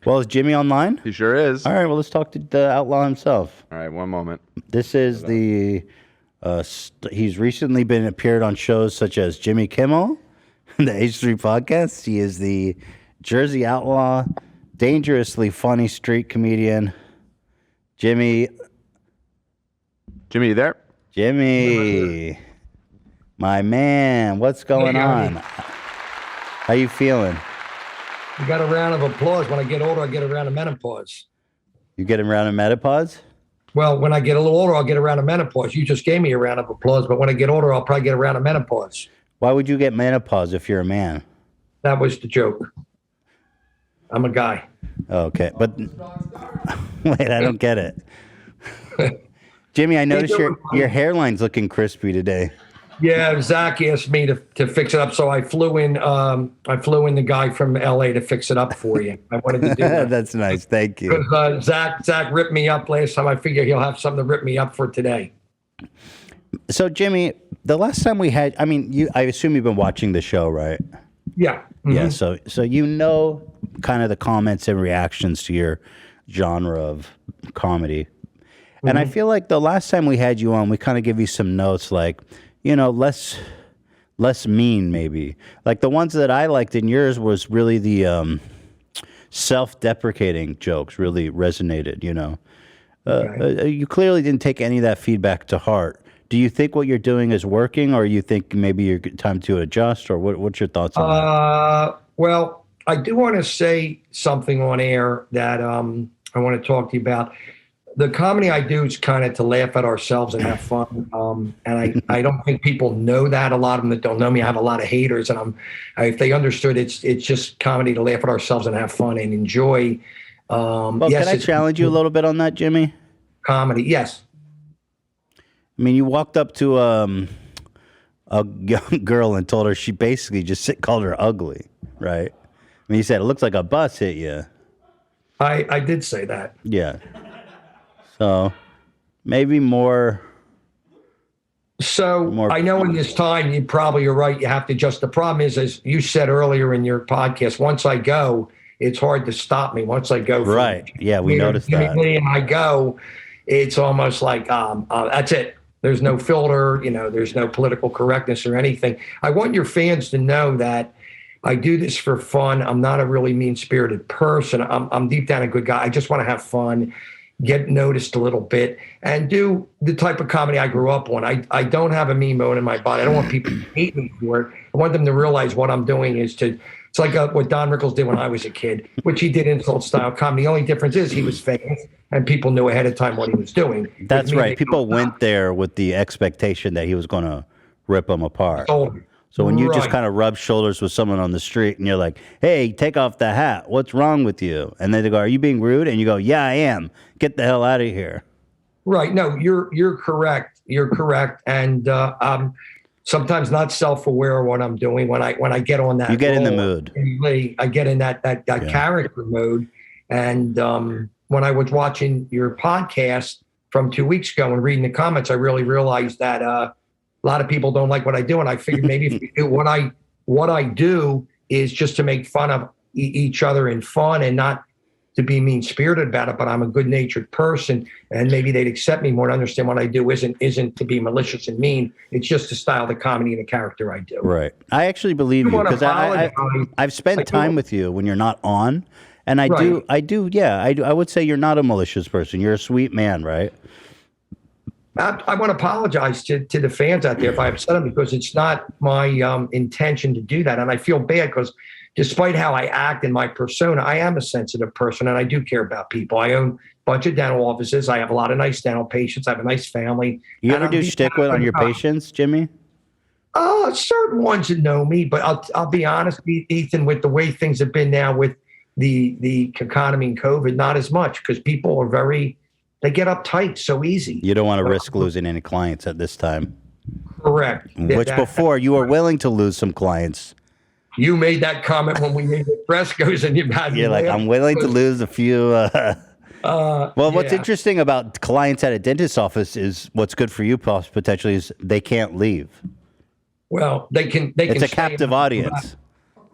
Well, is Jimmy online? He sure is. All right, well, let's talk to the outlaw himself. All right, one moment. This is the, he's recently been appeared on shows such as Jimmy Kimmel, the H3 podcast. He is the Jersey outlaw, dangerously funny street comedian. Jimmy, you there? Jimmy, my man, what's going on? How you feeling? You got a round of applause. When I get older, I get a round of menopause. You get around in menopause? Well, when I get a little older, I'll get a round of menopause. You just gave me a round of applause, but when I get older, I'll probably get a round of menopause. Why would you get menopause if you're a man? That was the joke. I'm a guy. Okay, but wait, I don't get it. Jimmy, I noticed your hairline's looking crispy today. Yeah, Zach asked me to fix it up, so I flew in the guy from LA to fix it up for you. I wanted to do that. That's nice. Thank you. Because Zach ripped me up last time. I figure he'll have something to rip me up for today. So, Jimmy, the last time we had, I assume you've been watching the show, right? Yeah. Mm-hmm. Yeah. So you know kind of the comments and reactions to your genre of comedy. Mm-hmm. And I feel like the last time we had you on, we kind of give you some notes like, less mean maybe. Like the ones that I liked in yours was really the self-deprecating jokes really resonated, Okay. You clearly didn't take any of that feedback to heart. Do you think what you're doing is working, or you think maybe you're time to adjust, or what's your thoughts on that? Well, I do want to say something on air that I want to talk to you about. The comedy I do is kind of to laugh at ourselves and have fun. And I don't think people know that. A lot of them that don't know me, I have a lot of haters. And if they understood, it's just comedy to laugh at ourselves and have fun and enjoy. Well, yes, can I challenge you a little bit on that, Jimmy? Comedy, yes. You walked up to a young girl and told her she basically called her ugly, right? You said, it looks like a bus hit you. I did say that. Yeah. So maybe more. So I know in this time, you probably are right. You have to adjust. The problem is, as you said earlier in your podcast, once I go, it's hard to stop me. Once I go. Right. Yeah, we noticed that. Jimmie Lee and I go, it's almost like, that's it. There's no filter, there's no political correctness or anything. I want your fans to know that I do this for fun. I'm not a really mean-spirited person. I'm deep down a good guy. I just want to have fun, get noticed a little bit, and do the type of comedy I grew up on. I don't have a mean bone in my body. I don't want people to hate me for it. I want them to realize what I'm doing is it's like what Don Rickles did when I was a kid, which he did insult-style comedy. The only difference is he was famous, and people knew ahead of time what he was doing. That's right. People went there with the expectation that he was going to rip them apart. So when you just kind of rub shoulders with someone on the street and you're like, hey, take off the hat. What's wrong with you? And then they go, are you being rude? And you go, yeah, I am. Get the hell out of here. Right. No, you're correct. You're correct. And sometimes not self-aware of what I'm doing. When I get on that, you get in the mood. I get in that character mode. And when I was watching your podcast from 2 weeks ago and reading the comments, I really realized that a lot of people don't like what I do. And I figured maybe if we do what I do is just to make fun of each other in fun and not to be mean-spirited about it, but I'm a good-natured person, and maybe they'd accept me more and understand what I do isn't to be malicious and mean. It's just the style, the comedy, and the character I do. Right. I actually believe you because I've spent time with you when you're not on, and I would say you're not a malicious person. You're a sweet man, right? I want to apologize to the fans out there if I upset them, because it's not my intention to do that, and I feel bad because despite how I act in my persona, I am a sensitive person and I do care about people. I own a bunch of dental offices. I have a lot of nice dental patients. I have a nice family. You ever do shtick on your patients, Jimmy? Certain ones that know me, but I'll be honest, Ethan, with the way things have been now with the economy and COVID, not as much, because people are they get uptight so easy. You don't want to risk losing any clients at this time. Correct. Before you were willing to lose some clients. You made that comment when we made the frescoes, and you're like, I'm willing to lose a few. What's interesting about clients at a dentist's office is what's good for you potentially is they can't leave. Well, they can. It's a captive audience.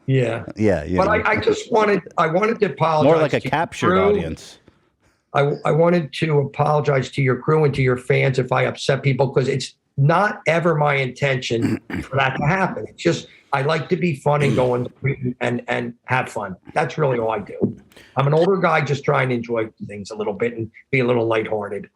Yeah. Yeah. But I just wanted to apologize. More like a to captured your crew. audience. I wanted to apologize to your crew and to your fans if I upset people, because it's not ever my intention for that to happen. It's just I like to be fun and go and have fun. That's really all I do. I'm an older guy just trying to enjoy things a little bit and be a little lighthearted.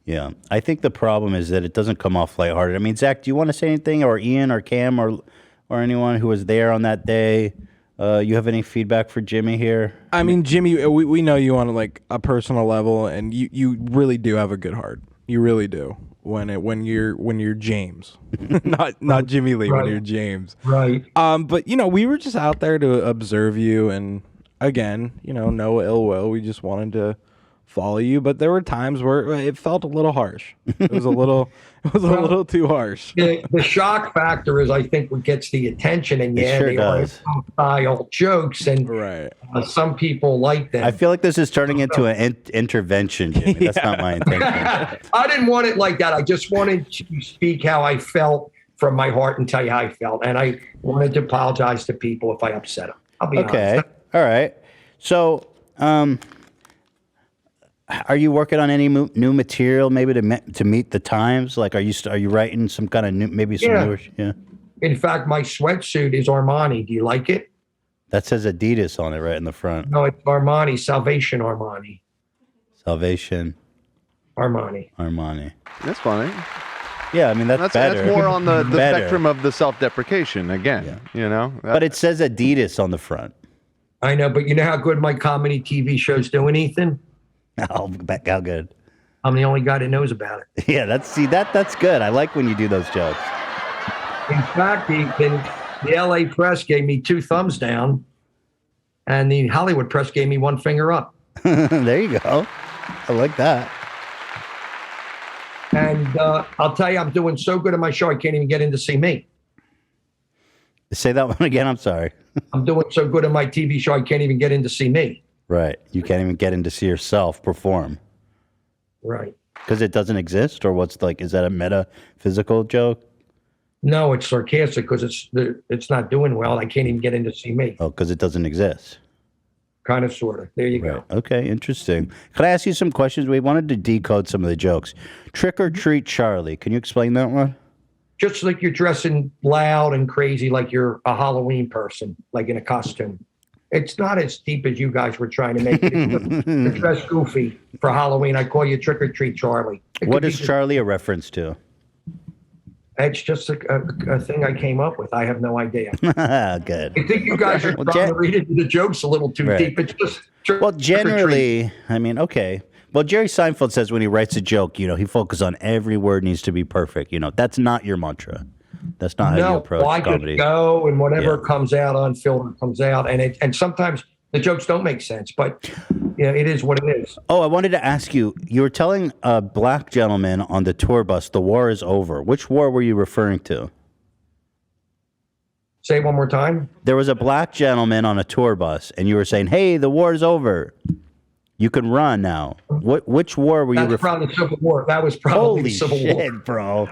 Yeah. I think the problem is that it doesn't come off lighthearted. I mean, Zach, do you want to say anything, or Ian or Cam or anyone who was there on that day? You have any feedback for Jimmie here? I mean, Jimmie, we know you on like a personal level, and you really do have a good heart. You really do. When you're James, not Jimmie Lee, right. When you're James. Right. But we were just out there to observe you, and again, no ill will. We just wanted to follow you, but there were times where it felt a little harsh. It was a little little too harsh. The shock factor is, I think, what gets the attention, and It sure they does. are style jokes, and Right. Some people like them. I feel like this is turning into an intervention, Jimmie. That's not my intention. I didn't want it like that. I just wanted to speak how I felt from my heart and tell you how I felt, and I wanted to apologize to people if I upset them. I'll be Okay. honest. All right. So, are you working on any new material, maybe to meet the times? Like, are you writing some kind of new, maybe some Yeah. newer? Yeah. In fact, my sweatsuit is Armani. Do you like it? That says Adidas on it right in the front. No, it's Armani. Salvation Armani. Salvation Armani. That's funny. Yeah, I mean that's better. That's more on the Better. spectrum of the self-deprecation again. But it says Adidas on the front. I know, but you know how good my comedy TV show's doing, Ethan? Oh, how good. I'm the only guy that knows about it. Yeah, that's good. I like when you do those jokes. In fact, Ethan, the LA press gave me 2 thumbs down, and the Hollywood press gave me 1 finger up. There you go. I like that. And I'll tell you, I'm doing so good at my show, I can't even get in to see me. Say that one again. I'm sorry. I'm doing so good at my TV show, I can't even get in to see me. Right. You can't even get in to see yourself perform. Right. Because it doesn't exist, or what's like? Is that a metaphysical joke? No, it's sarcastic because it's not doing well. I can't even get in to see me. Oh, because it doesn't exist. Kind of, sort of. There you Right. go. Okay, interesting. Could I ask you some questions? We wanted to decode some of the jokes. Trick or treat Charlie. Can you explain that one? Just like you're dressing loud and crazy, like you're a Halloween person, like in a costume. It's not as deep as you guys were trying to make it. You're dressed goofy for Halloween. I call you Trick or Treat Charlie. What is Charlie a reference to? It's just a thing I came up with. I have no idea. Good. I think you guys are trying to read into the jokes a little too deep. It's just well, generally, I mean, okay. Well, Jerry Seinfeld says when he writes a joke, he focuses on every word needs to be perfect. That's not your mantra. That's not how you approach I comedy. just go and whatever comes out unfiltered comes out, and sometimes the jokes don't make sense, but it is what it is. Oh, I wanted to ask you. You were telling a black gentleman on the tour bus, "The war is over." Which war were you referring to? Say it one more time. There was a black gentleman on a tour bus, and you were saying, "Hey, the war is over. You can run now." Which war were you? That's probably the Civil War. That was probably the Civil War. Holy shit, bro!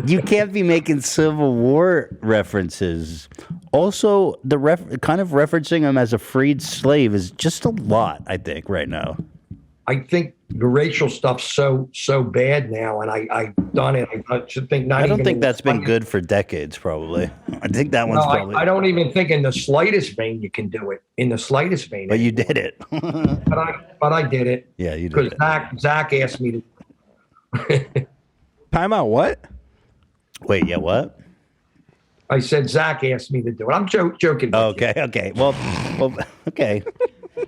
You can't be making Civil War references. Also, the kind of referencing him as a freed slave is just a lot. I think right now. I think the racial stuff's so bad now, and I've done it. I should think not. I don't even think that's been good for decades. Probably. I think that one's probably. I don't even think in the slightest vein you can do it. In the slightest vein. But you did it. but I did it. Yeah, you did. Because Zach asked me to. Time out. What? Wait. Yeah. What? I said Zach asked me to do it. I'm joking. Okay. Okay. Well. Okay.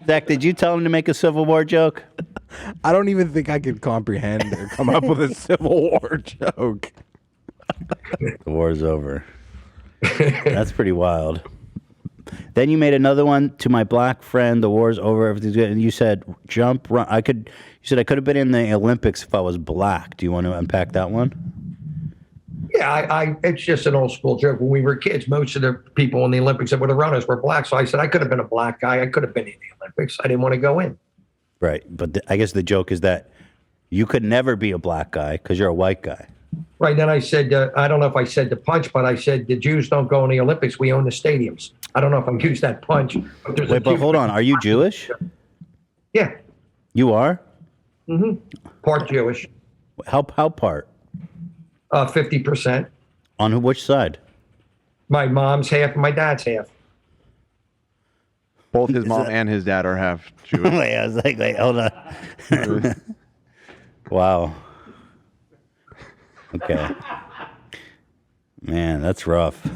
Zach, did you tell him to make a Civil War joke? I don't even think I could comprehend or come up with a Civil War joke. The war's over. That's pretty wild. Then you made another one to my black friend. The war's over. Everything's good. And you said, jump, run. You said I could have been in the Olympics if I was black. Do you want to unpack that one? Yeah, it's just an old school joke. When we were kids, most of the people in the Olympics that would have run us were black. So I said I could have been a black guy. I could have been in the Olympics. I didn't want to go in. Right. But I guess the joke is that you could never be a black guy because you're a white guy. Right. Then I said, I don't know if I said the punch, but I said the Jews don't go in the Olympics. We own the stadiums. I don't know if I used that punch. But Wait, but hold on. Are you Jewish? Yeah. You are? Mm-hmm. Part Jewish. How part? 50%. On which side? My mom's half and my dad's half. Both his mom and his dad are half Jewish. Wait, I was like, wait, hold on. Wow. Okay. Man, that's rough.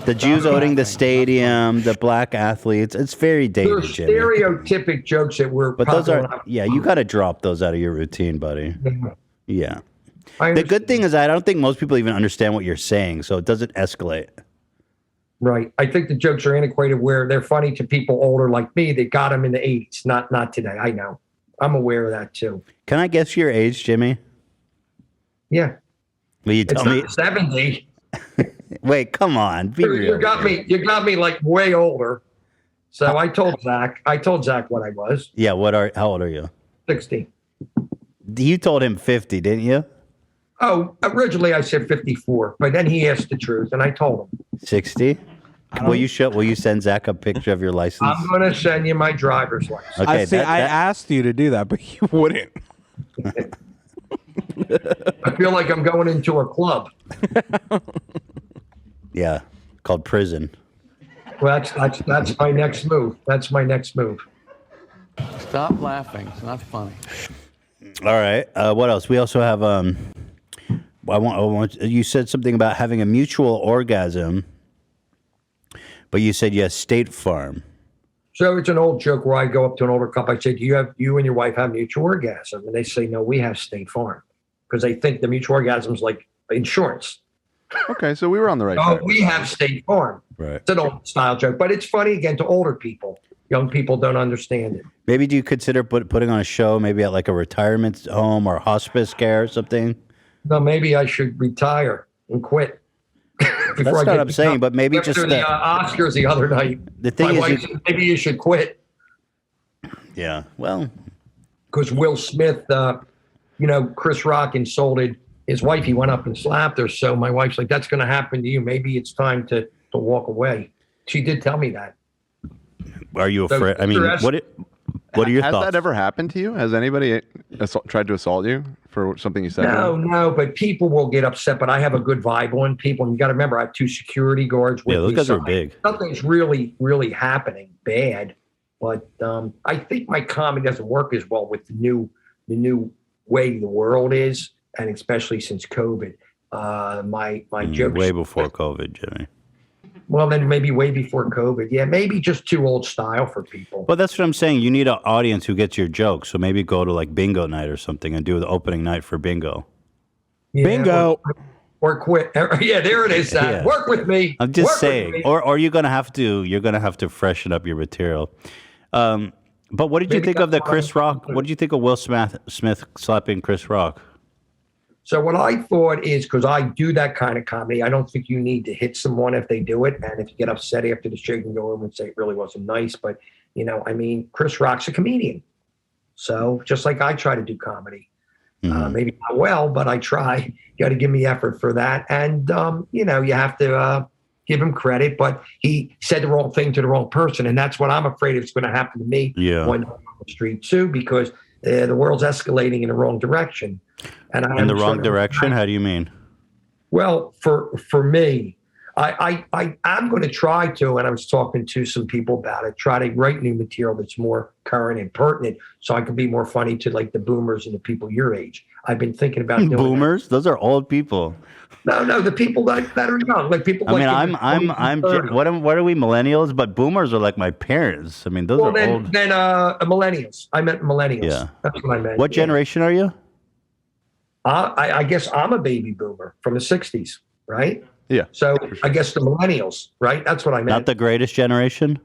The Jews owning the stadium, the black athletes. It's very They're dated, Jimmy. stereotypic jokes that were But those popular. are, yeah, you got to drop those out of your routine, buddy. Yeah. I The good understand. thing is I don't think most people even understand what you're saying, so it doesn't escalate. Right. I think the jokes are antiquated where they're funny to people older like me that got them in the 80s, not today. I know. I'm aware of that too. Can I guess your age, Jimmy? Yeah. Will you It's tell me? not 70. Wait, come on. Be real. You got me like way older. So I told Zach what I was. Yeah, how old are you? 60. You told him 50, didn't you? Oh, originally I said 54, but then he asked the truth and I told him. 60? Will you send Zach a picture of your license? I'm going to send you my driver's license. Okay, I asked you to do that, but you wouldn't. I feel like I'm going into a club. Yeah, called prison. Well, that's my next move. That's my next move. Stop laughing. It's not funny. All right. What else? We also have you said something about having a mutual orgasm, but you said yes, State Farm. So it's an old joke where I go up to an older couple. I say, "Do you and your wife have mutual orgasm?" And they say, "No, we have State Farm," because they think the mutual orgasm is like insurance. Okay, so we were on the right Oh, track. we have State Farm. Right. It's an old style joke, but it's funny again to older people. Young people don't understand it. Maybe do you consider putting on a show maybe at like a retirement home or hospice care or something? No, maybe I should retire and quit. That's not what I'm saying, but maybe just the Oscars the other night. The thing my is wife said, maybe you should quit yeah, well, because Will Smith, Chris Rock insulted his wife. He went up and slapped her. So my wife's like, "That's going to happen to you. Maybe it's time to walk away." She did tell me that. are you afraid? I mean, what are your Has thoughts? that ever happened to you? Has anybody tried to assault you for something you said? No, but people will get upset. But I have a good vibe on people. And you got to remember, I have 2 security guards with Yeah, those me. guys are big. Nothing's really, really happening bad. But I think my comedy doesn't work as well with the new way the world is, and especially since COVID. My jokes way before COVID, Jimmy. Well, then maybe way before COVID. Yeah, maybe just too old style for people. Well, that's what I'm saying. You need an audience who gets your jokes. So maybe go to like bingo night or something and do the opening night for bingo. Yeah, Bingo. Or quit. Yeah, there it is. Yeah. Work with me. I'm just Work with saying, me. or you're gonna have to freshen up your material. But what did you Maybe think of the that's Chris why- Rock? What did you think of Will Smith slapping Chris Rock? So what I thought is, because I do that kind of comedy, I don't think you need to hit someone if they do it. And if you get upset after the show, you can go over and say it really wasn't nice. But, Chris Rock's a comedian. So just like I try to do comedy. Maybe not well, but I try. You got to give me effort for that. And, you have to give him credit. But he said the wrong thing to the wrong person. And that's what I'm afraid is going to happen to me on the street too, because the world's escalating in the wrong direction. And In the wrong direction? How do you mean? Well, for me, I'm going to try to, and I was talking to some people about it, try to write new material that's more current and pertinent so I can be more funny to like the boomers and the people your age. I've been thinking about doing Boomers? Those are old people. No, the people that are young, like people. I mean, like I'm what are we millennials? But boomers are like my parents. I mean, those are old. Then millennials. I meant millennials. Yeah. That's what I meant. What generation are you? I guess I'm a baby boomer from the 60s, right? Yeah. So I guess the millennials, right? That's what I meant. Not the greatest generation?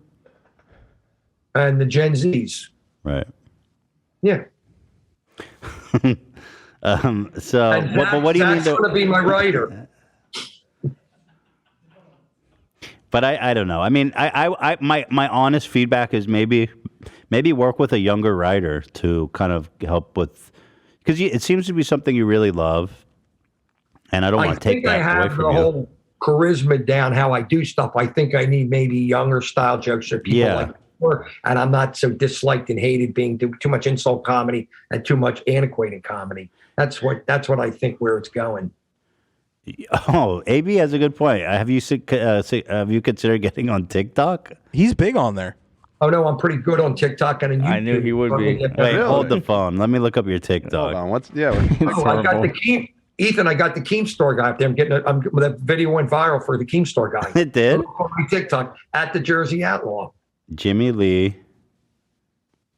And the Gen Zs. Right. Yeah. But what do you mean? That's going to be my writer. But I don't know. I mean, my honest feedback is maybe work with a younger writer to kind of help with, because it seems to be something you really love, And I don't want to take that I away have the from you. whole charisma down, how I do stuff. I think I need maybe younger style jokes or people like before, and I'm not so disliked and hated being too much insult comedy and too much antiquated comedy. That's what I think where it's going. Oh, AB has a good point. Have you considered getting on TikTok? He's big on there. Oh no, I'm pretty good on TikTok and on YouTube. I knew he would be. Wait, hold the phone. Let me look up your TikTok. Hold on. What's I got the Ethan, I got the Keemstar guy up there. That video went viral for the Keemstar guy. It did? On my TikTok at the Jersey Outlaw. Jimmie Lee.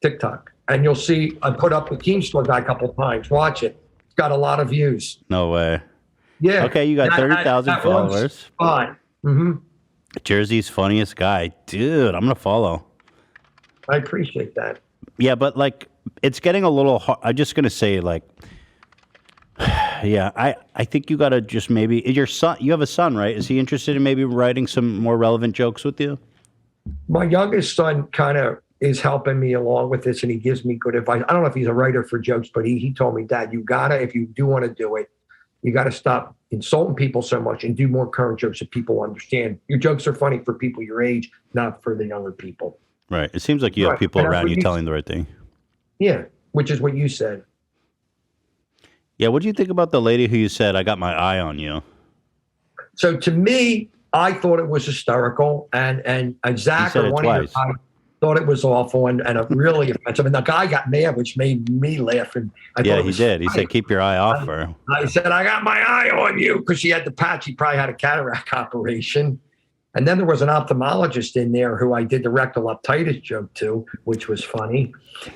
TikTok. And you'll see I put up the Keemstar guy a couple of times. Watch it. It's got a lot of views. No way. Yeah. Okay, you got 30,000 followers. Fine. Mm-hmm. Jersey's funniest guy. Dude, I'm going to follow. I appreciate that. Yeah, but like, it's getting a little hard. I'm just going to say, like, yeah, I think you got to just maybe, your son, you have a son, right? Is he interested in maybe writing some more relevant jokes with you? My youngest son kind of is helping me along with this, and he gives me good advice. I don't know if he's a writer for jokes, but he told me, Dad, you got to, if you do want to do it, you got to stop insulting people so much and do more current jokes that people understand. Your jokes are funny for people your age, not for the younger people. Right. It seems like you have people around you telling the right thing. Yeah, which is what you said. Yeah, what do you think about the lady who you said, I got my eye on you? So to me, I thought it was hysterical, and Zach or one of your guys thought it was awful and really offensive. And the guy got mad, which made me laugh. And he did. He said, keep your eye off her. I said, I got my eye on you, because she had the patch. She probably had a cataract operation. And then there was an ophthalmologist in there who I did the rectal uptitis joke to, which was funny.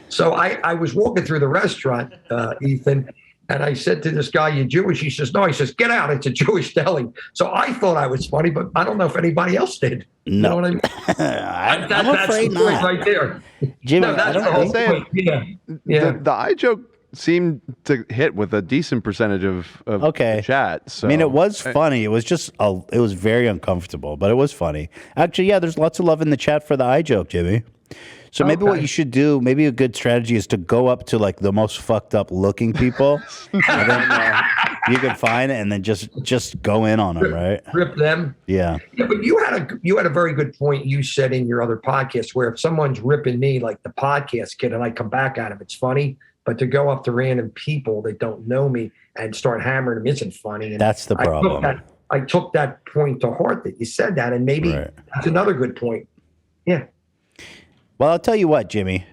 So I was walking through the restaurant, Ethan, and I said to this guy, you Jewish? He says, no. He says, get out. It's a Jewish deli. So I thought I was funny, but I don't know if anybody else did. No. You know what I mean? I'm afraid that's the not. point right there. Jimmy, No, that's I the whole don't point. Yeah. The eye joke seemed to hit with a decent percentage of the chat. So. I mean, it was funny. It was just, it was very uncomfortable, but it was funny. Actually, yeah, there's lots of love in the chat for the eye joke, Jimmy. So maybe what you should do, maybe a good strategy is to go up to like the most fucked up looking people and then, you can find it and then just go in on them, right? Rip them. Yeah. Yeah, but you had a very good point you said in your other podcast, where if someone's ripping me like the podcast kid and I come back at him, it's funny. But to go up to random people that don't know me and start hammering them isn't funny. And that's the problem. I took that point to heart that you said that, and maybe that's another good point. Yeah. Well, I'll tell you what, Jimmy.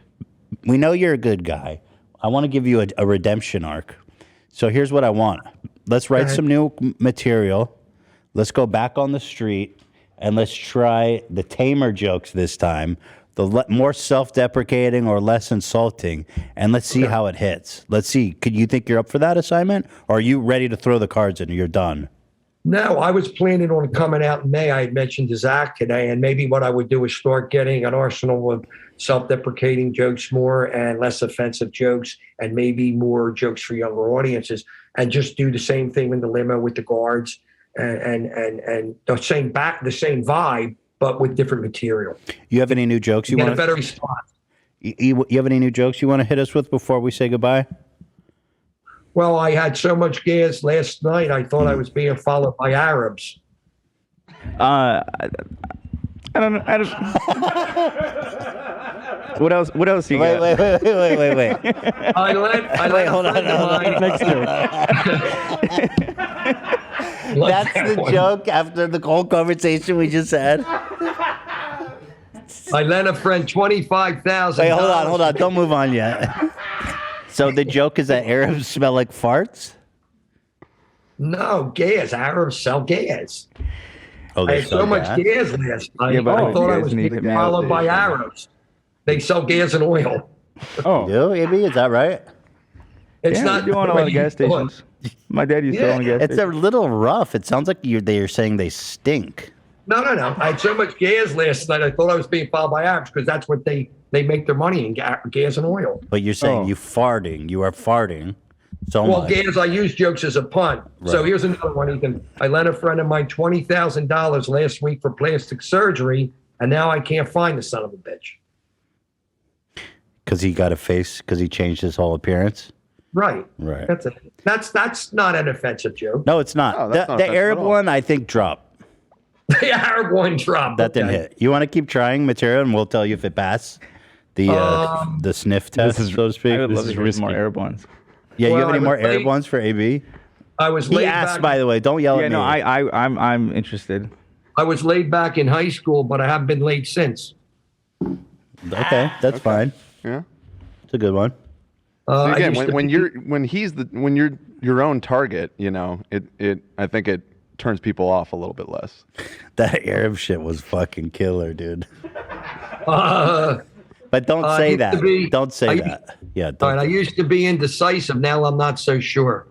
We know you're a good guy. I want to give you a redemption arc. So here's what I want. Let's write some new material. Let's go back on the street, and let's try the tamer jokes this time, the more self-deprecating or less insulting, and let's see how it hits. Let's see. Could you think you're up for that assignment, or are you ready to throw the cards in and you're done? No, I was planning on coming out in May. I had mentioned to Zach today, and maybe what I would do is start getting an arsenal of self-deprecating jokes more and less offensive jokes, and maybe more jokes for younger audiences, and just do the same thing in the limo with the guards and the same vibe, but with different material. You have any new jokes you want? Get a better response. You have any new jokes you want to hit us with before we say goodbye? Well, I had so much gas last night, I thought I was being followed by Arabs. I don't know. What else? What else you got? Wait. I let hold on. Next joke. That's the joke after the whole conversation we just had. I lent a friend $25,000. Wait, hold on. Don't move on yet. So the joke is that Arabs smell like farts? No, gas. Arabs sell gas. Oh, I had so much gas last night. Yeah, but I thought I was being followed by Arabs. They sell gas and oil. Oh, You, Amy? Is that right? It's yeah, not you own a lot of gas stations. My dad used to own a gas It's a station. little rough. It sounds like they're saying they stink. No. I had so much gas last night. I thought I was being followed by Arabs, because that's what they make their money in, gas and oil. But you're saying you are farting so Well, much. gas, I use jokes as a pun. Right. So here's another one, Ethan. I lent a friend of mine $20,000 last week for plastic surgery, and now I can't find the son of a bitch. Because he got a face, because he changed his whole appearance? Right. Right. That's not an offensive joke. No, it's not. No, that's the not the offensive Arab at all. one, I think, dropped. The Arab one dropped. That didn't hit. You want to keep trying material, and we'll tell you if it passed the sniff test, so to speak. I would love This to is hear some more risky. Arab ones. Yeah, you Well, have any I more was Arab late. ones for AB? I was He laid asked, back. by the way. Don't yell Yeah, at no, me. I'm interested. I was laid back in high school, but I haven't been late since. Okay, that's fine. Yeah. It's a good one. So I again, used to when be- you're your own target, you know, I think it turns people off a little bit less. That Arab shit was fucking killer, dude. Uh, But don't I say used to that. be- Don't say I- that. Yeah, all don't. right, I used to be indecisive. Now I'm not so sure.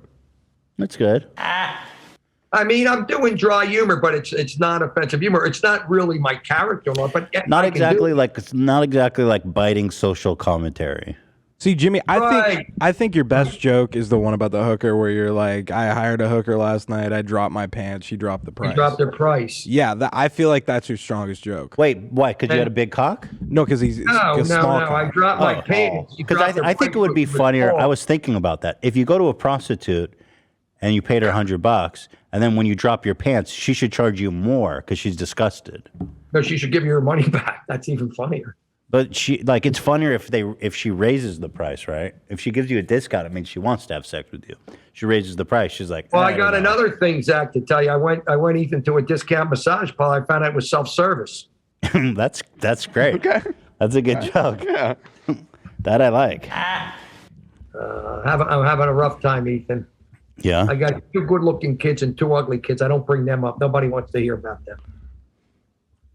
That's good. I mean, I'm doing dry humor, but it's not offensive humor. It's not really my character, but yeah, Not I can do exactly it. like it's not exactly like biting social commentary. See, Jimmy, Right. I think your best joke is the one about the hooker where you're like, I hired a hooker last night. I dropped my pants. She dropped the price. They dropped their price. Yeah, I feel like that's your strongest joke. Wait, why? Because you had a big cock? No, because he's No, a no, small no. I cock. dropped my pants. You Because dropped their I think it price would be because it was funnier. small. I was thinking about that. If you go to a prostitute and you paid her $100, and then when you drop your pants, she should charge you more because she's disgusted. No, she should give you her money back. That's even funnier. But it's funnier if she raises the price, right? If she gives you a discount, it means she wants to have sex with you. She raises the price. She's like, Well, "Ah, I got don't know." another thing, Zach, to tell you. I went Ethan to a discount massage parlor. I found out it was self-service. That's great. Okay. That's a good joke. Yeah. That I like. I'm having a rough time, Ethan. Yeah. I got two good-looking kids and two ugly kids. I don't bring them up. Nobody wants to hear about them.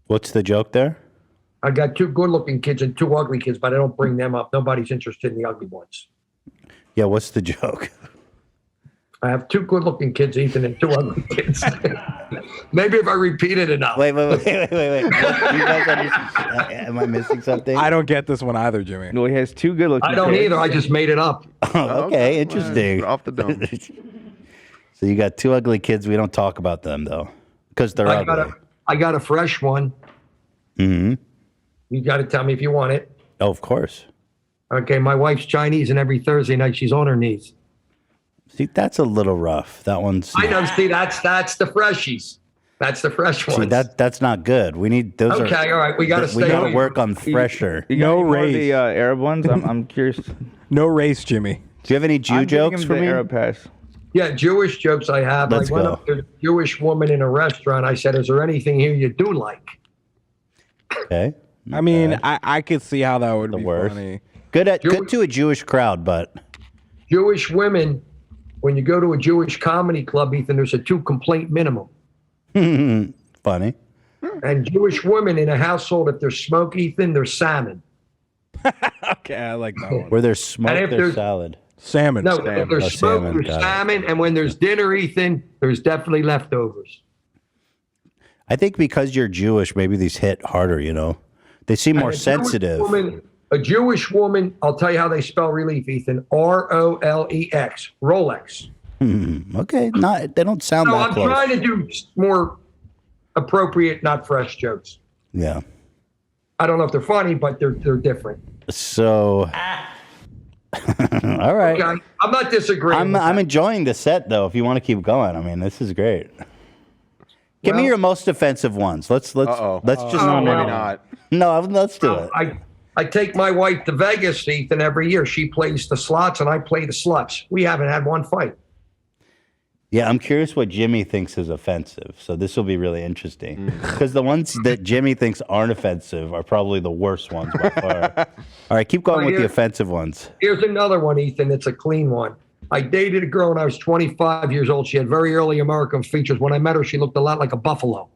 What's the joke there? I got two good-looking kids and two ugly kids, but I don't bring them up. Nobody's interested in the ugly ones. Yeah. What's the joke? I have two good-looking kids, Ethan, and two ugly kids. Maybe if I repeat it enough. Wait. You guys am I missing something? I don't get this one either, Jimmy. No, he has two good looking. I don't either. I just made it up. Oh, okay, interesting. We're off the dome. So you got two ugly kids. We don't talk about them though, because they're ugly. I got a fresh one. Mm-hmm. You got to tell me if you want it. Oh, of course. Okay, my wife's Chinese, and every Thursday night she's on her knees. See, that's a little rough. That one's. I know. See, that's the freshies. That's the fresh ones. See, that's not good. We need those. Okay, all right. We got to stay. We got to on work on fresher. You got No any more of race. the Arab ones. I'm curious. No race, Jimmy. Do you have any Jew I'm giving jokes him for the me? Arab pass. Yeah, Jewish jokes I have. Let's I went go. up to a Jewish woman in a restaurant. I said, "Is there anything here you do like?" Okay. I mean, I could see how that would be worst. funny. Good to a Jewish crowd, but Jewish women, when you go to a Jewish comedy club, Ethan, there's a 2-complaint minimum. funny. And Jewish women in a household, if there's smoke, Ethan, there's salmon. Okay, I like that one. Where there's smoke, And if there's there's- salad. Salmon. No, Salmon. if there's Oh, smoke, salmon, there's got it. salmon. And when there's dinner, Ethan, there's definitely leftovers. I think because you're Jewish, maybe these hit harder. You know, they seem more And sensitive. A Jewish woman, I'll tell you how they spell relief, Ethan. Rolex. Rolex. Okay, they don't sound No, that I'm close. trying to do more appropriate, not fresh jokes. Yeah. I don't know if they're funny, but they're different. So, all right. Okay, I'm not disagreeing. I'm enjoying the set though. If you want to keep going, I mean, this is great. Give me Well- your most offensive ones. Let's Uh-oh. just Oh, Maybe well. not. no. Let's do it. I take my wife to Vegas, Ethan, every year. She plays the slots and I play the sluts. We haven't had one fight. Yeah, I'm curious what Jimmy thinks is offensive. So this will be really interesting because the ones that Jimmy thinks aren't offensive are probably the worst ones by far. All right, keep going with the offensive ones. Here's another one, Ethan. It's a clean one. I dated a girl when I was 25 years old. She had very early American features. When I met her, she looked a lot like a buffalo.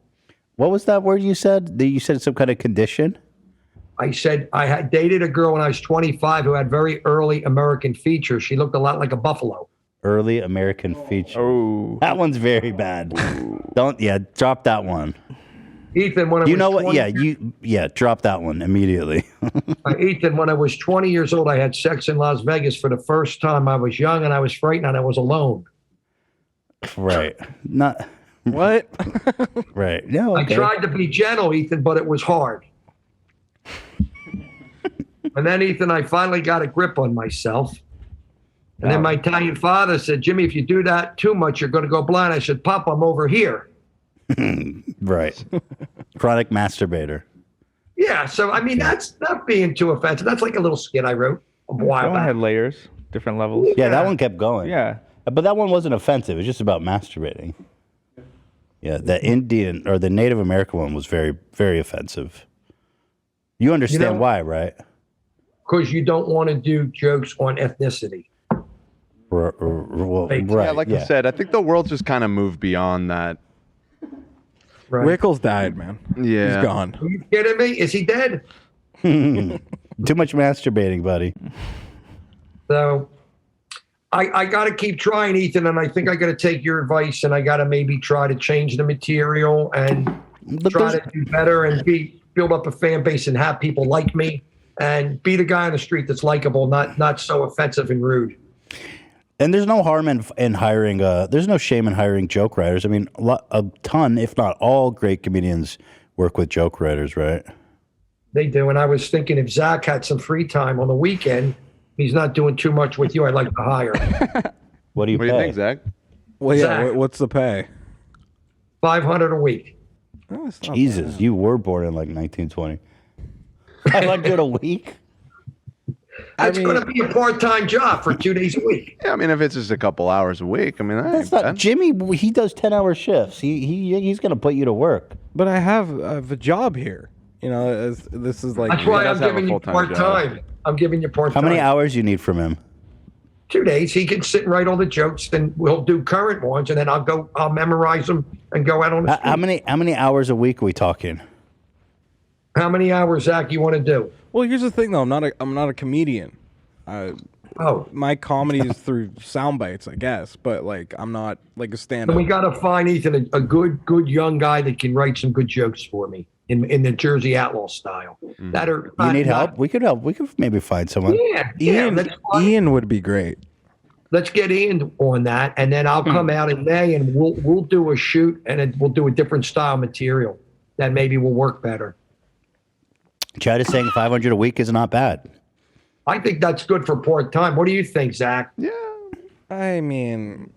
What was that word you said? You said some kind of condition? I said I had dated a girl when I was 25 who had very early American features. She looked a lot like a buffalo. Early American feature. Oh, That one's very bad. Drop that one. Ethan, when I You was know what? 20 Drop that one immediately. Ethan, when I was 20 years old, I had sex in Las Vegas for the first time. I was young and I was frightened and I was alone. Right. Not What? right. No. I Okay. tried to be gentle, Ethan, but it was hard. And then, Ethan, I finally got a grip on myself. And then my Italian father said, Jimmy, if you do that too much, you're going to go blind. I said, Pop, I'm over here. Right. Chronic masturbator. Yeah. So, I mean, that's not being too offensive. That's like a little skit I wrote a while That one back. had layers, different levels. Yeah, that one kept going. Yeah. But that one wasn't offensive. It was just about masturbating. Yeah, the Indian or the Native American one was very, very offensive. You understand why, right? Because you don't want to do jokes on ethnicity. Right. Yeah, like I said, I think the world's just kind of moved beyond that. Right. Rickles died, man. Yeah. He's gone. Are you kidding me? Is he dead? Too much masturbating, buddy. So I got to keep trying, Ethan, and I think I got to take your advice, and I got to maybe try to change the material and try to do better and build up a fan base and have people like me and be the guy on the street that's likable, not so offensive and rude. And there's no harm in hiring. There's no shame in hiring joke writers. I mean, a ton, if not all, great comedians work with joke writers, right? They do. And I was thinking if Zach had some free time on the weekend, he's not doing too much with you, I'd like to hire him. What do you think, Zach? Well, yeah. Zach. What's the pay? $500 a week. Oh, it's not Jesus, bad. you were born in like 1920. $500 a week? That's going to be a part-time job for 2 days a week. Yeah, I mean, if it's just a couple hours a week, I mean, that That's ain't not bad. Jimmy. He does 10-hour shifts. He's going to put you to work. But I have a job here. You know, this is like That's why does I'm have a giving you full-time part-time. I'm giving you part-time. How many hours you need from him? 2 days. He can sit and write all the jokes, and we'll do current ones, and then I'll memorize them and go out on the street. How many hours a week are we talking? How many hours, Zach, you want to do? Well, here's the thing, though. I'm not a comedian. My comedy is through sound bites, I guess, but like I'm not like a stand-up. We got to find Ethan a good young guy that can write some good jokes for me in the Jersey Outlaw style. That are You need help? We could help. We could maybe find someone. Yeah. Ian would be great. Let's get Ian on that, and then I'll come out in May, and we'll do a shoot, and we'll do a different style material that maybe will work better. Chad is saying 500 a week is not bad. I think that's good for part time. What do you think, Zach? Yeah. I mean,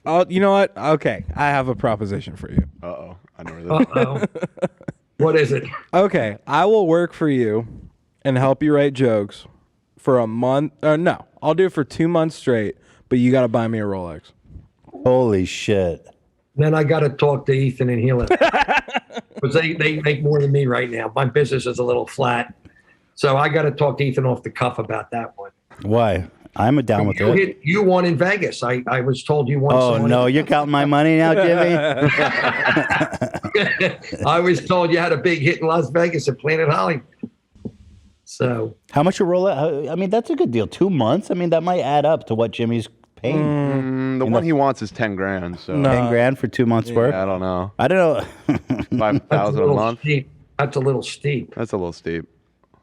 oh, you know what? Okay, I have a proposition for you. Uh-oh. I know where this is. What is it? Okay, I will work for you and help you write jokes for a month. No, I'll do it for 2 months straight, but you got to buy me a Rolex. Holy shit. Then I got to talk to Ethan and Hila because they make more than me right now. My business is a little flat. So I got to talk to Ethan off the cuff about that one. Why? I'm down with it. You won in Vegas. I was told you won. Oh, no. You're counting my money now, Jimmy? I was told you had a big hit in Las Vegas at Planet Hollywood. So How much a Rolex? I mean, that's a good deal. 2 months? I mean, that might add up to what Jimmy's paying. The one he wants is 10 grand. So 10 grand for 2 months work? I don't know. I don't know. 5,000 a month. steep. That's a little steep. That's a little steep.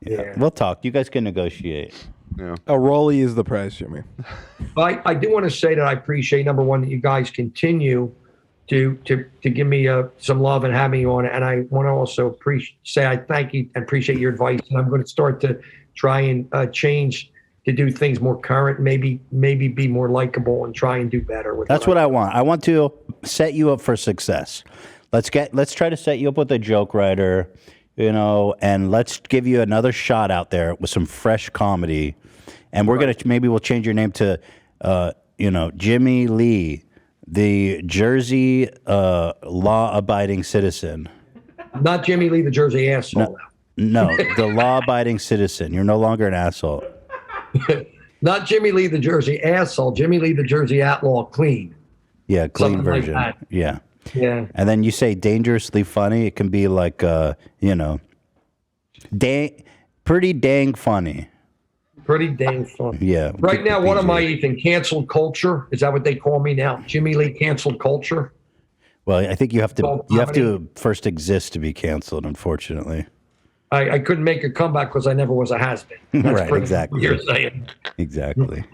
Yeah. We'll talk. You guys can negotiate. Yeah. A Rolly is the price, Jimmy. I do want to say that I appreciate, number one, that you guys continue to give me some love and have me on it. And I want to also say I thank you and appreciate your advice. And I'm going to start to try and change to do things more current, maybe be more likable and try and do better. That's what I want. I want to set you up for success. Let's try to set you up with a joke writer, and let's give you another shot out there with some fresh comedy. And we're we'll change your name to, Jimmie Lee, the Jersey law-abiding citizen. Not Jimmie Lee, the Jersey asshole. No, the law-abiding citizen. You're no longer an asshole. Not Jimmie Lee, the Jersey asshole. Jimmie Lee, the Jersey outlaw, clean. Yeah, clean Something like version. that. Yeah. Yeah. And then you say dangerously funny. It can be like, pretty dang funny. Pretty dang fun. Yeah. Right now, what am I, PG. Ethan? Canceled culture? Is that what they call me now? Jimmie Lee canceled culture? Well, I think you have to Well, first exist to be canceled, unfortunately. I couldn't make a comeback because I never was a has-been. That's Right, pretty exactly. what you're saying. Exactly.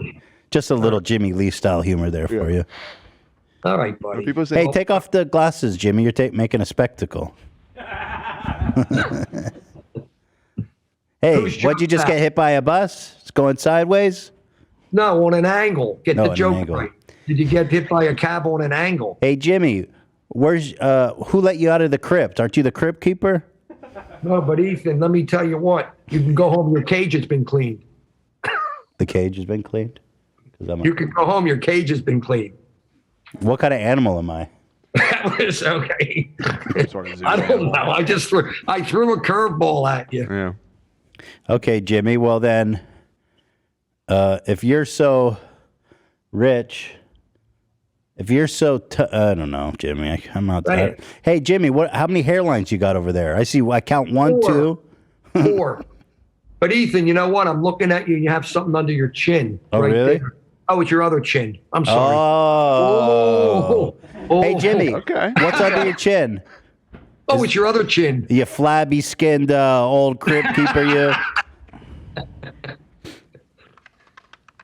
Just a little Jimmie Lee style humor there for you. All right, buddy. People say, Hey, take off the glasses, Jimmy. You're making a spectacle. Hey, Whose what'd you job just that? get hit by a bus? It's going sideways? No, on an angle. Get No, the on an joke angle. right. Did you get hit by a cab on an angle? Hey, Jimmy, where's who let you out of the crypt? Aren't you the crypt keeper? No, but Ethan, let me tell you what. You can go home. Your cage has been cleaned. The cage has been cleaned. 'Cause I'm You can go home. Your cage has been cleaned. what kind of animal am I? That was okay. Sort of zoo I don't animal. know. I threw a curveball at you. Yeah. Okay, Jimmy. Well then, if you're so rich, if you're so, I don't know, Jimmy. I'm not that. Hey, Jimmy, how many hairlines you got over there? I see. I count 1, 2. 4. But Ethan, you know what? I'm looking at you, and you have something under your chin. Oh, really? There. Oh, it's your other chin. I'm sorry. Oh. Oh. Hey, Jimmy. Okay. What's under your chin? Oh, it's your other chin. You flabby skinned old crypt keeper, you.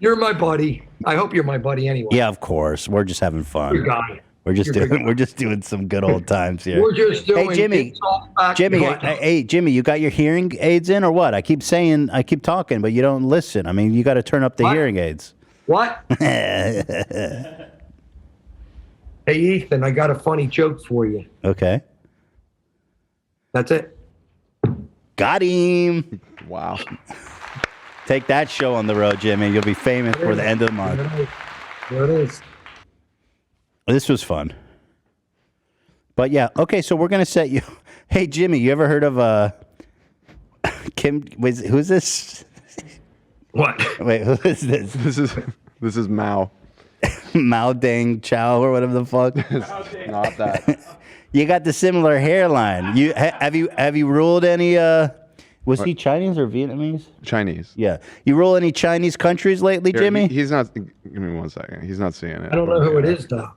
You're my buddy. I hope you're my buddy anyway. Yeah, of course. We're just having fun. Good guy. We're just You're a good doing. We're just doing some good old times here. We're just doing. Hey, Jimmy. What? Hey, Jimmy, you got your hearing aids in or what? I keep talking, but you don't listen. I mean, you got to turn up the What? hearing aids. What? Hey, Ethan, I got a funny joke for you. Okay. That's it. Got him. Wow. Take that show on the road, Jimmy. You'll be famous for the end of the month. There it is. This was fun. But yeah, okay, so we're going to set you. Hey, Jimmy, you ever heard of Kim? Who's this? What? Wait, who is this? This is Mao. Mao Dang Chow or whatever the fuck. Not that. You got the similar hairline. Have you ruled any? Was he Chinese or Vietnamese? Chinese. Yeah. You rule any Chinese countries lately, Here, Jimmy? he's not. Give me 1 second. He's not seeing it. I don't know who it is, though.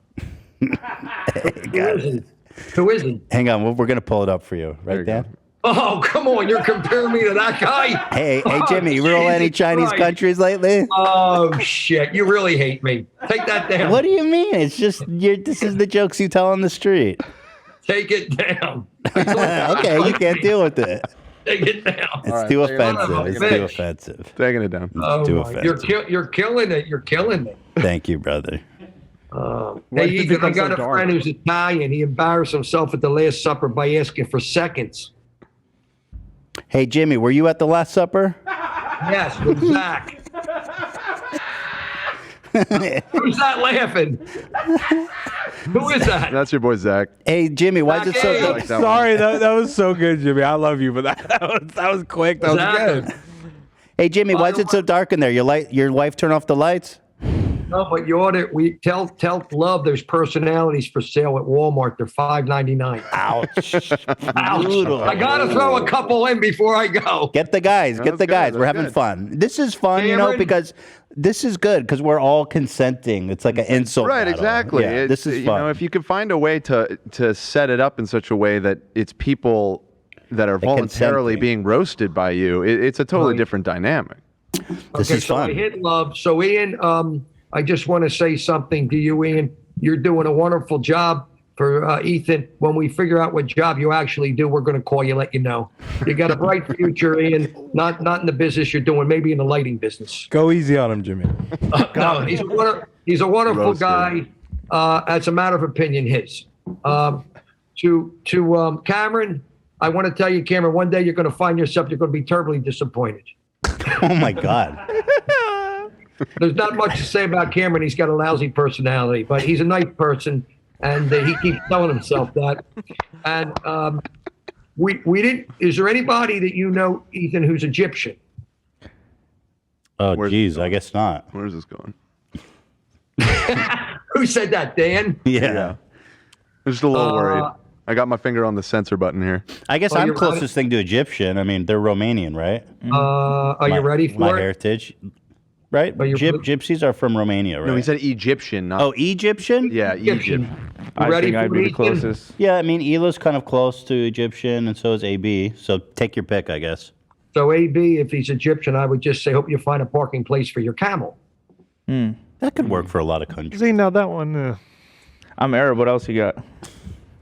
Who is he? Hang on, we're gonna pull it up for you, There right you there. go. Oh, come on. You're comparing me to that guy? Hey, Oh, Jimmy, you rule any Jesus Chinese Christ. countries lately? Oh, shit. You really hate me. Take that down. What do you mean? It's just this is the jokes you tell on the street. Take it down. Okay, you can't deal with it. Take it down. It's right, too there you go. offensive. It's Bitch. too offensive. Taking it down. Oh, too my. offensive. You're killing it. You're killing me. Thank you, brother. Hey, Ethan, I got a friend who's Italian. He embarrassed himself at the Last Supper by asking for seconds. Hey, Jimmy, were you at the Last Supper? Yes, with Zach. Who's that laughing? Who is that? That's your boy Zach. Hey, Jimmy, why is it so Zach, good? Like that Sorry, that was so good, Jimmy. I love you, but that was quick. That was Zach. good. Hey, Jimmy, why is it so dark in there? Your wife turn off the lights? No, but you ought to. We tell Love there's personalities for sale at Walmart. They're $5.99. Ouch. Ouch. Brutal. I gotta throw a couple in before I go. Get the guys. Get That's the guys. good, We're that's having good. fun. This is fun, Cameron? because this is good because we're all consenting. It's like an insult. Right, battle. exactly. Yeah, It's, this is fun. You know, if you can find a way to set it up in such a way that it's people that are voluntarily consenting. being roasted by you, it's a totally Right. different dynamic. This Okay, is so I fun. hit Love. So Ian, I just want to say something to you, Ian. You're doing a wonderful job for Ethan. When we figure out what job you actually do, we're going to call you, let you know. You got a bright future, Ian. Not in the business you're doing, maybe in the lighting business. Go easy on him, Jimmy. No, he's a wonderful Roasted. guy. As a matter of opinion, his. To Cameron, I want to tell you, Cameron, one day you're going to find yourself, you're going to be terribly disappointed. Oh my God. There's not much to say about Cameron. He's got a lousy personality, but he's a nice person, and he keeps telling himself that. And we didn't. Is there anybody that you know, Ethan, who's Egyptian? Oh, Where's- geez. I guess not. Where's this going? Who said that, Dan? Yeah. I'm just a little worried. I got my finger on the censor button here. I guess Oh, I'm you're closest thing to Egyptian. I mean, they're Romanian, right? Are you ready for my it? heritage? Right? Are you- Gypsies are from Romania, right? No, he said Egyptian, not. Oh, Egyptian? yeah, Egyptian. Egypt. I ready think I'd for be the Ethan? closest. Yeah, I mean, Hila's kind of close to Egyptian, and so is AB. So take your pick, I guess. So AB, if he's Egyptian, I would just say, hope you find a parking place for your camel. That could work for a lot of countries. See, now that one, I'm Arab. What else you got?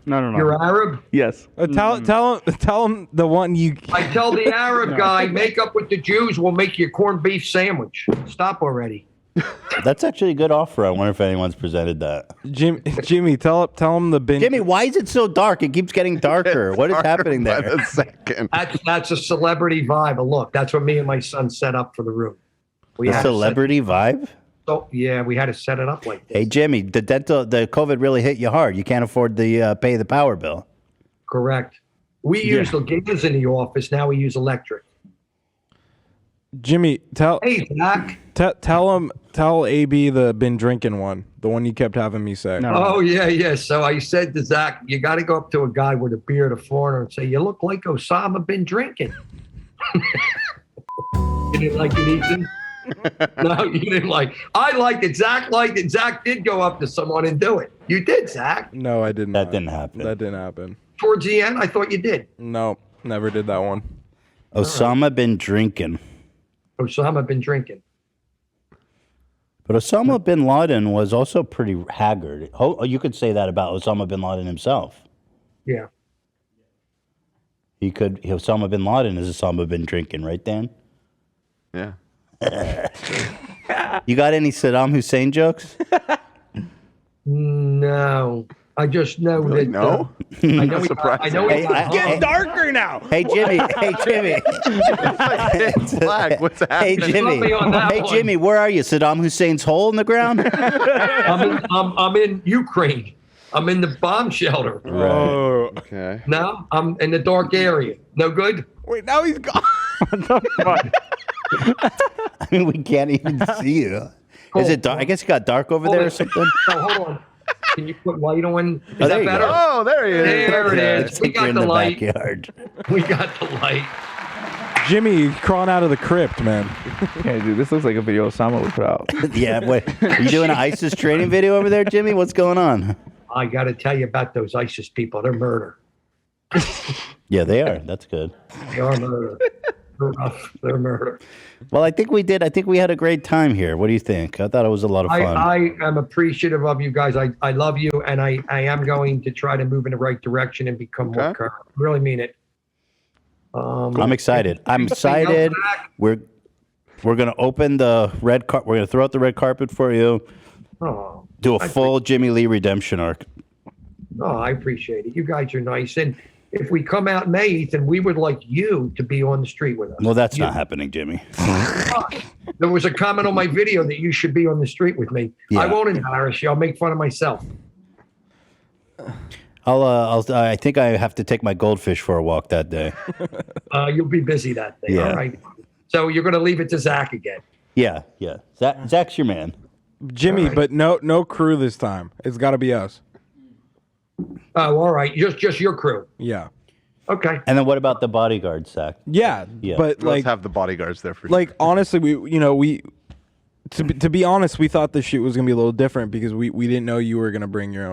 No. You're Arab? Yes. Tell him the one you. I tell the Arab guy, make up with the Jews, we'll make you a corned beef sandwich. Stop already. That's actually a good offer. I wonder if anyone's presented that. Jimmy, tell him the binge. Jimmy, why is it so dark? It keeps getting darker. What is happening By there? the second. That's a celebrity vibe. Look, that's what me and my son set up for the room. We A had to set- celebrity vibe? So yeah, we had to set it up like this. Hey, Jimmy, the COVID really hit you hard. You can't afford to pay the power bill. Correct. We use the gas in the office. Now we use electric. Jimmy, tell Zach. tell AB the been drinking one, the one you kept having me say. No. Oh yeah. So I said to Zach, you got to go up to a guy with a beard, a foreigner, and say, "You look like Osama been drinking." You didn't like it, Ethan? No, you didn't like. I liked it. Zach liked it. Zach did go up to someone and do it. You did, Zach. No, I didn't. That didn't happen. That didn't happen. Towards the end, I thought you did. No, never did that one. Osama been drinking. Osama been drinking. But Osama bin Laden was also pretty haggard. Oh, you could say that about Osama bin Laden himself. Yeah. Osama bin Laden is Osama been drinking, right, Dan? Yeah. You got any Saddam Hussein jokes? No. I just know Really? that. No? I know. Surprising. I know. Hey, It's darker now. Hey, Jimmy. Hey, Jimmy. Black. What's Hey, happening? Jimmy. me on that Hey, one. Jimmy, where are you? Saddam Hussein's hole in the ground? I'm in Ukraine. I'm in the bomb shelter. Oh, Okay. No, I'm in the dark area. No good. wait, now he's gone. I mean, we can't even see you. Is it dark? I guess it got dark over there or something. No, hold on. Can you put light on? Is there that you better? go. Oh, there he is. There it Yeah, is. it's We like you're got in the the light. backyard. We got the light. Jimmy crawling out of the crypt, man. Yeah, dude, this looks like a video Osama would put out. Yeah, wait. Are you doing an ISIS training video over there, Jimmy? What's going on? I got to tell you about those ISIS people. They're murder. Yeah, they are. That's good. They are murder. They're rough. They're murder. Well, I think we did. I think we had a great time here. What do you think? I thought it was a lot of fun. I am appreciative of you guys. I love you, and I am going to try to move in the right direction and become more Okay. current. Really mean it. I'm excited. I'm excited. We're gonna open the red carpet. We're gonna throw out the red carpet for you. Oh, Do a full Jimmie Lee redemption arc. I appreciate it. You guys are nice. And if we come out May, Ethan, we would like you to be on the street with us. Well, that's not happening, Jimmy. There was a comment on my video that you should be on the street with me. Yeah. I won't embarrass you. I'll make fun of myself. I think I have to take my goldfish for a walk that day. You'll be busy that day. Yeah. All right. So you're going to leave it to Zach again. Yeah. Zach's your man. Jimmy, All right. but no crew this time. It's got to be us. Oh, all right. Just your crew. Yeah. Okay. And then what about the bodyguard, Zach? Yeah. Yeah. But Let's like, have the bodyguards there for like honestly, to be honest, we thought the shoot was gonna be a little different because we didn't know you were gonna bring your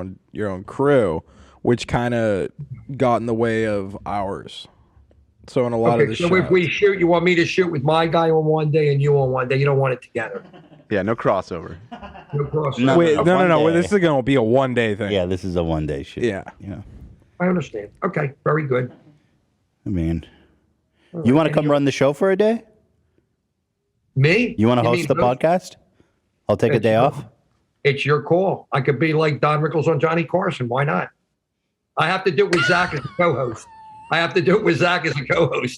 own crew, which kind of got in the way of ours. So in a lot of the So shots, if we shoot, you want me to shoot with my guy on one day and you on one day. You don't want it together. Yeah, no crossover. No crossover. No. wait, no, one day. this is gonna be a 1 day thing. Yeah, this is a one-day shoot. Yeah. I understand. Okay. Very good. I mean, you want to come run the show for a day? Me? You want to host mean the podcast? I'll take a day off. It's your call. I could be like Don Rickles on Johnny Carson. Why not? I have to do it with Zach as a co-host.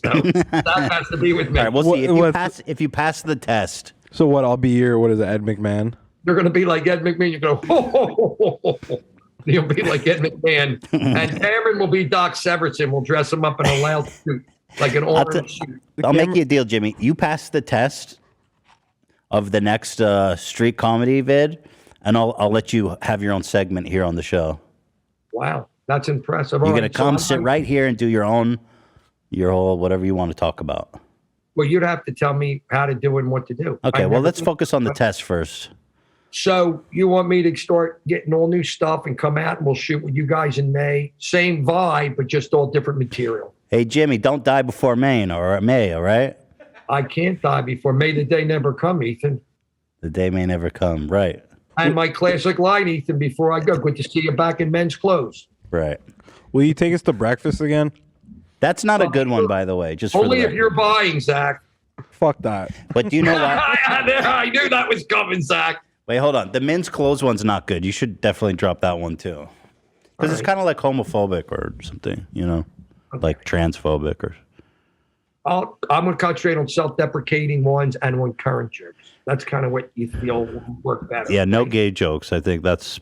Though. Zach has to be with me. All right, we'll see. What- If you pass the test, So what? I'll be your what is it, Ed McMahon? They're going to be like Ed McMahon. You go, ho, ho, ho, ho, ho, ho. You'll be like Ed McMahon. And Cameron will be Doc Severinsen. We'll dress him up in a loud suit, like an orange suit. I'll make you a deal, Jimmy. You pass the test of the next street comedy vid, and I'll let you have your own segment here on the show. Wow. That's impressive. You're All gonna right, so come I'm sit like- right here and do your whole whatever you want to talk about. Well, you'd have to tell me how to do it and what to do. Okay, I've well never let's done- focus on the test first. So you want me to start getting all new stuff and come out and we'll shoot with you guys in May. Same vibe, but just all different material. Hey Jimmy, don't die before May, all right? I can't die before May the day never come, Ethan. The day may never come, right? And my classic line, Ethan, before I go, good to see you back in men's clothes. Right. Will you take us to breakfast again? That's not a good one, by the way. Just for Only the if you're record. buying, Zach. Fuck that. But do you know what? I knew that was coming, Zach. Wait, hold on. The men's clothes one's not good. You should definitely drop that one too. Because it's kind of like homophobic or something, you know, like transphobic or. I'm going to concentrate on self-deprecating ones and on current jokes. That's kind of what you feel will work better. Yeah, no gay jokes. I think that's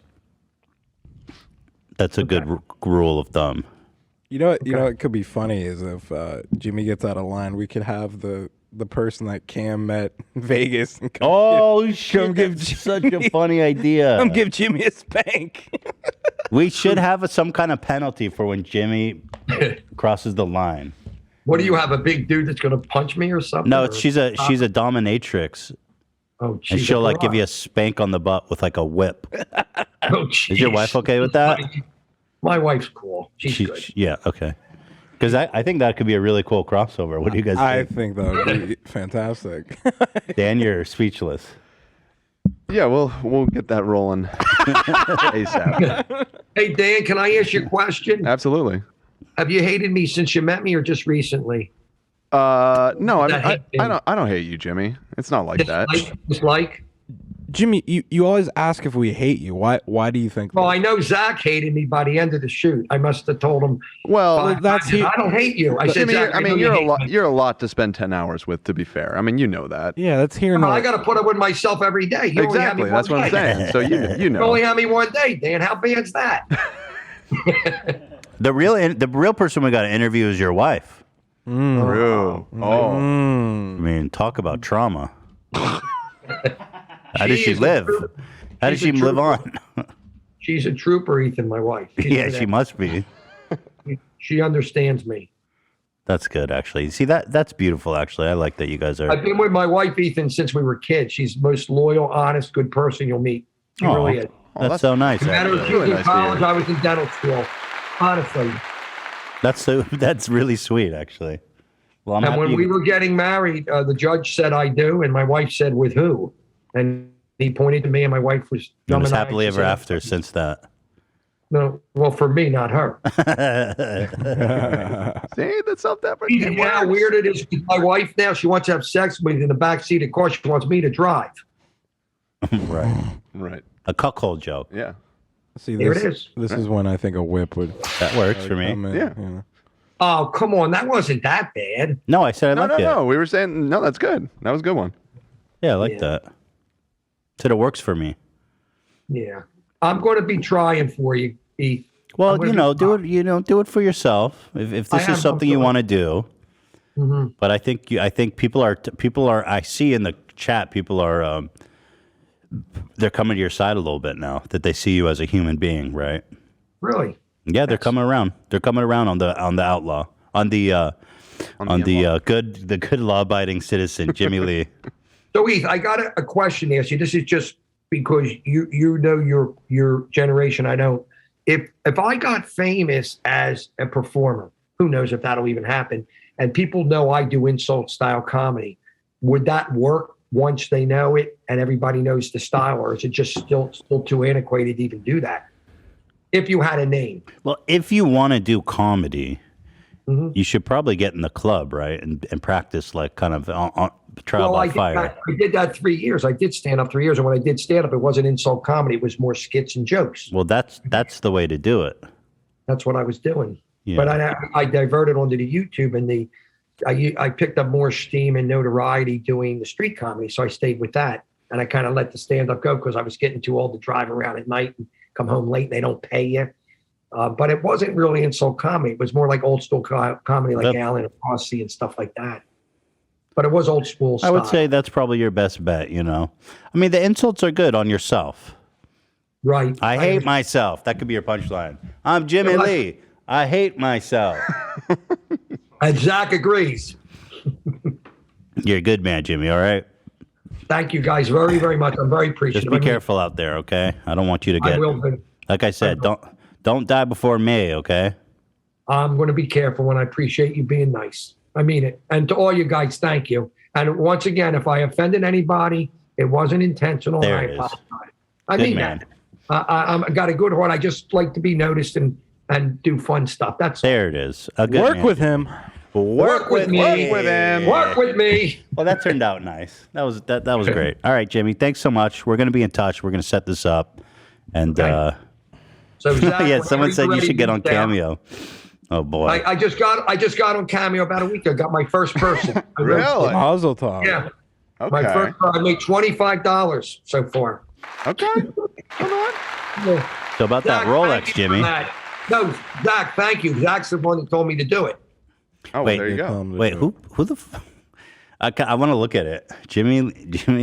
a good rule of thumb. You know what it could be funny is if Jimmy gets out of line, we could have the person that Cam met in Vegas and come give such a funny idea. Come give Jimmy a spank. We should have some kind of penalty for when Jimmy crosses the line. What do you have, a big dude that's going to punch me or something? No, she's a dominatrix. Oh, and she'll like give you a spank on the butt with like a whip. Oh, is your wife okay with that? My wife's cool. She's good. Yeah, okay. Because I think that could be a really cool crossover. What do you guys think? I think that would be fantastic. Dan, you're speechless. Yeah, we'll get that rolling ASAP. Hey, Dan, can I ask you a question? Absolutely. Have you hated me since you met me or just recently? No, I don't hate you, Jimmy. It's not like that. Dislike? Jimmy, you always ask if we hate you. Why do you think Well, that? I know Zach hated me by the end of the shoot. I must have told him. Well, that's I don't hate you. I said, Jimmy, Zach, I mean, you're you're a lot to spend 10 hours with, to be fair. I mean, you know that. Yeah, that's here. I got to put up with myself every day. You only have me Exactly. That's one what I'm day. saying. So you know. You only have me one day, Dan. How bad's that? The real person we got to interview is your wife. True. Oh. I mean, talk about trauma. How does she live? How does she live on? She's a trooper, Ethan, my wife. Yeah, she must be. She understands me. That's good, actually. See, that's beautiful, actually. I like that you guys are. I've been with my wife, Ethan, since we were kids. She's the most loyal, honest, good person you'll meet. She really is. That's so nice. No matter if she was actually. in college, I was in dental school. Honestly. That's really sweet, actually. Well, I'm And when happy we were getting married, the judge said, "I do," and my wife said, "With who?" And he pointed to me, and my wife was it dumb was and happily ever after since that. No, well, for me, not her. See, that's not that You know how weird it is with my wife now? She wants to have sex with me in the back seat of the car. She wants me to drive. Right. A cuckold joke. Yeah. See, Here this, it is. This is when I think a whip would. That works for me. come in, Yeah. you know. Oh, come on. That wasn't that bad. No, I said I like it. No. We were saying, no, that's good. That was a good one. Yeah, I like Yeah. that. Said it works for me. Yeah. I'm going to be trying for you, Heath. Well, do it. Do it for yourself. If this is something you want to do. Mm-hmm. But I think people are. I see in the chat people are. They're coming to your side a little bit now that they see you as a human being, right? Really? Yeah, they're coming around. They're coming around on the Outlaw, on the good law-abiding citizen, Jimmie Lee. So, Heath, I got a question to ask you. This is just because you know your generation. I don't. If I got famous as a performer, who knows if that'll even happen, and people know I do insult-style comedy, would that work once they know it and everybody knows the style, or is it just still too antiquated to even do that? If you had a name. Well, if you want to do comedy, Mm-hmm. you should probably get in the club, right, and practice like kind of on trial by fire. I did that 3 years. I did stand up 3 years, and when I did stand up, it wasn't insult comedy. It was more skits and jokes. Well, that's the way to do it. That's what I was doing. Yeah. But I diverted onto the YouTube, and I picked up more steam and notoriety doing the street comedy, so I stayed with that. And I kind of let the stand-up go because I was getting too old to drive around at night and come home late, and they don't pay you. But it wasn't really insult comedy. It was more like old school comedy, like Alan and Posse and stuff like that. But it was old school style. I would say that's probably your best bet, I mean, the insults are good on yourself. Right. I hate myself. That could be your punchline. I'm Jimmie Lee. I hate myself. And Zach agrees. You're a good man, Jimmy, all right? Thank you guys very, very much. I'm very appreciative. Just be careful out there, okay? I don't want you to get... I will be. Like I said, don't die before May, okay? I'm going to be careful, and I appreciate you being nice. I mean it. And to all you guys, thank you. And once again, if I offended anybody, it wasn't intentional. There and it I is. apologize. I Good mean man. that. I got a good heart. I just like to be noticed and do fun stuff. That's There it is. A good Work man. with him. Work with me. Work with him. Work with me. Well, that turned out nice. That was great. All right, Jimmy. Thanks so much. We're gonna be in touch. We're gonna set this up, and Okay. So Zach, yeah, whenever someone you're said you ready, should get on reach out. Cameo. Oh boy. I just got on Cameo about a week ago. Got my first person. Really? Mazel tov. Yeah. Okay. My first. I made $25 so far. Okay. Come on. Yeah. So about that Zach, Rolex, thank you for Jimmy. that. No, Zach, thank you. Zach's the one that told me to do it. Oh, Wait, there you go. Wait, who the? I want to look at it. Jimmie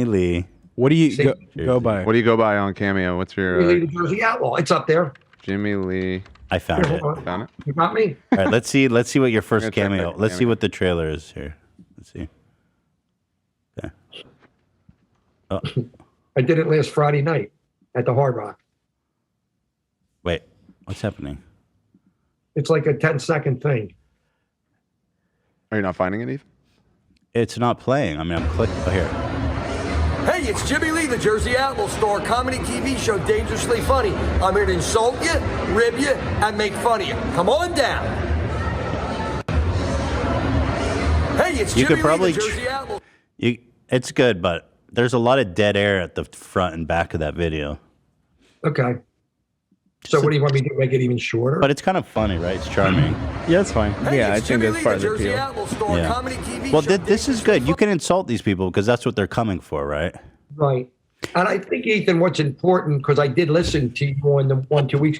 Lee. What do you See? go by? What do you go by on Cameo? What's Jimmie your Lee, the Jersey Outlaw. It's up there. Jimmie Lee? I found Here, it. hold on. Found it? You got me. All right, let's see what your first I'm gonna check cameo. that Let's see cameo. what the trailer is here. Let's see. Okay. Oh, I did it last Friday night at the Hard Rock. wait. What's happening? It's like a 10-second thing. Are you not finding it, Ethan? It's not playing. I mean, I'm clicking. Oh, here. Hey, it's Jimmie Lee, the Jersey Outlaw star, comedy TV show Dangerously Funny. I'm here to insult you, rib you, and make fun of you. Come on down. Hey, it's You could Jimmie probably Lee, the Jersey Outlaw. It's good, but there's a lot of dead air at the front and back of that video. Okay. So what do you want me to do? Make it even shorter? But it's kind of funny, right? It's charming. Yeah, it's fine. Hey, Yeah, I it's think Jimmie that's Lee, part of the the Jersey appeal. Outlaw star, Yeah. comedy TV Well, show this is good. You can insult these people because that's what they're coming for, right? Right. And I think, Ethan, what's important, because I did listen to you on the 1-2 weeks,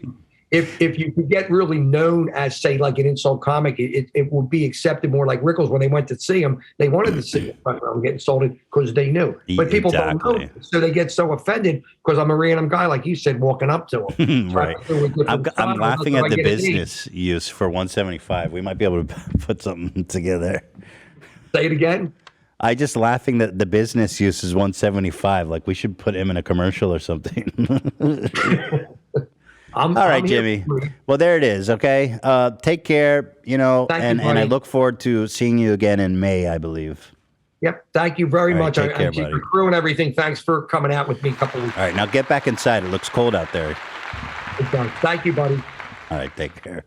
if you could get really known as, say, like an insult comic, it would be accepted more like Rickles. When they went to see him, they wanted to see him front row and get insulted because they knew. But people don't Exactly. know. So they get so offended because I'm a random guy, like you said, walking up to him. Right. I'm I'm laughing at the business use for 175. We might be able to put something together. Say it again. I just laughing that the business use is 175. Like we should put him in a commercial or something. All right, Jimmy. Well, there it is. Okay. Take care. You know, Thank you, and I buddy. look forward to seeing you again in May, I believe. Yep. Thank you very All right, much. take care, And to buddy. your crew and everything, thanks for coming out with me a couple weeks All right, now get back inside. It looks cold out there. ago. Thank you, buddy. All right, take care.